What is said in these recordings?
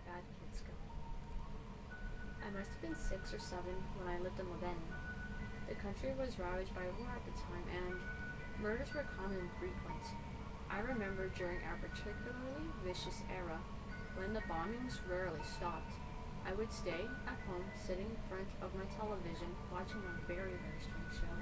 bad kids go. I must have been 6 or 7 when I lived in Lebanon. The country was ravaged by war at the time, and murders were common and frequent. I remember during our particularly vicious era, when the bombings rarely stopped, I would stay at home sitting in front of my television watching a very, very strange show.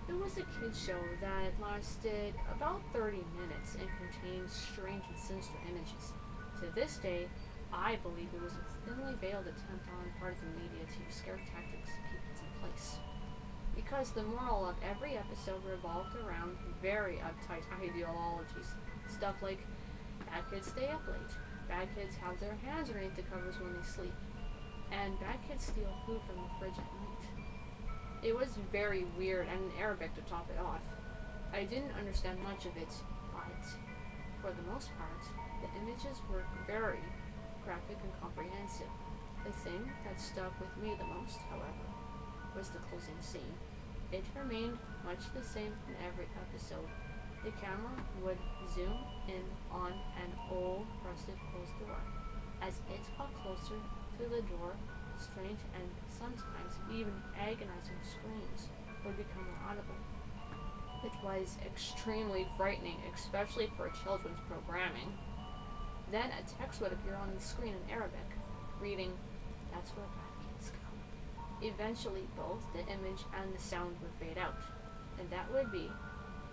It was a kids show that lasted about 30 minutes and contained strange and sinister images. To this day, I believe it was a thinly veiled attempt on the part of the media to use scare tactics to keep it in place. Because the moral of every episode revolved around very uptight ideologies. Stuff like, bad kids stay up late, bad kids have their hands underneath the covers when they sleep, and bad kids steal food from the fridge at night. It was very weird and in Arabic to top it off. I didn't understand much of it, but for the most part, the images were very graphic and comprehensive. The thing that stuck with me the most, however, was the closing scene. It remained much the same in every episode. The camera would zoom in on an old, rusted closed door. As it got closer to the door, strange and sometimes even agonizing screams would become audible. It was extremely frightening, especially for children's programming. Then a text would appear on the screen in Arabic, reading, "That's where bad kids go." Eventually, both the image and the sound would fade out, and that would be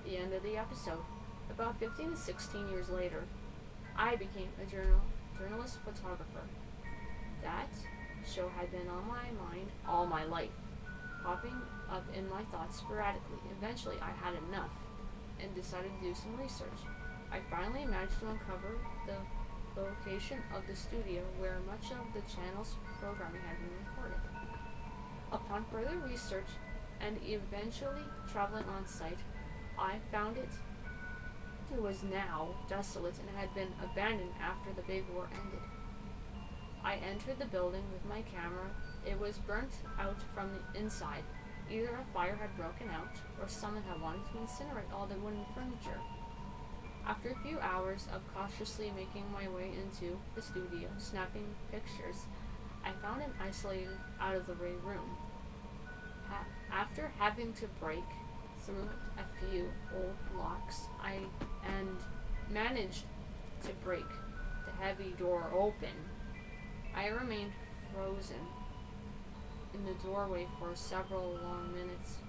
the end of the episode. About 15 to 16 years later, I became a journalist photographer. That show had been on my mind all my life, popping up in my thoughts sporadically. Eventually, I had enough and decided to do some research. I finally managed to uncover the location of the studio where much of the channel's programming had been recorded. Upon further research and eventually traveling on site, I found it was now desolate and had been abandoned after the big war ended. I entered the building with my camera. It was burnt out from the inside. Either a fire had broken out, or someone had wanted to incinerate all the wooden furniture. After a few hours of cautiously making my way into the studio, snapping pictures, I found an isolated, out-of-the-way room. After having to break through a few old locks, and managed to break the heavy door open, I remained frozen in the doorway for several long minutes.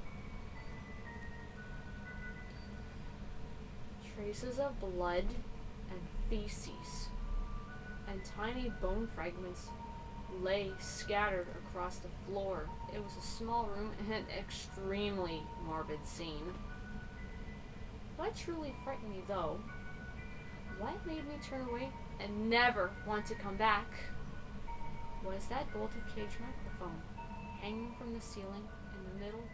Traces of blood and feces and tiny bone fragments lay scattered across the floor. It was a small room and an extremely morbid scene. What truly frightened me, though, what made me turn away and never want to come back, was that bolted cage microphone hanging from the ceiling in the middle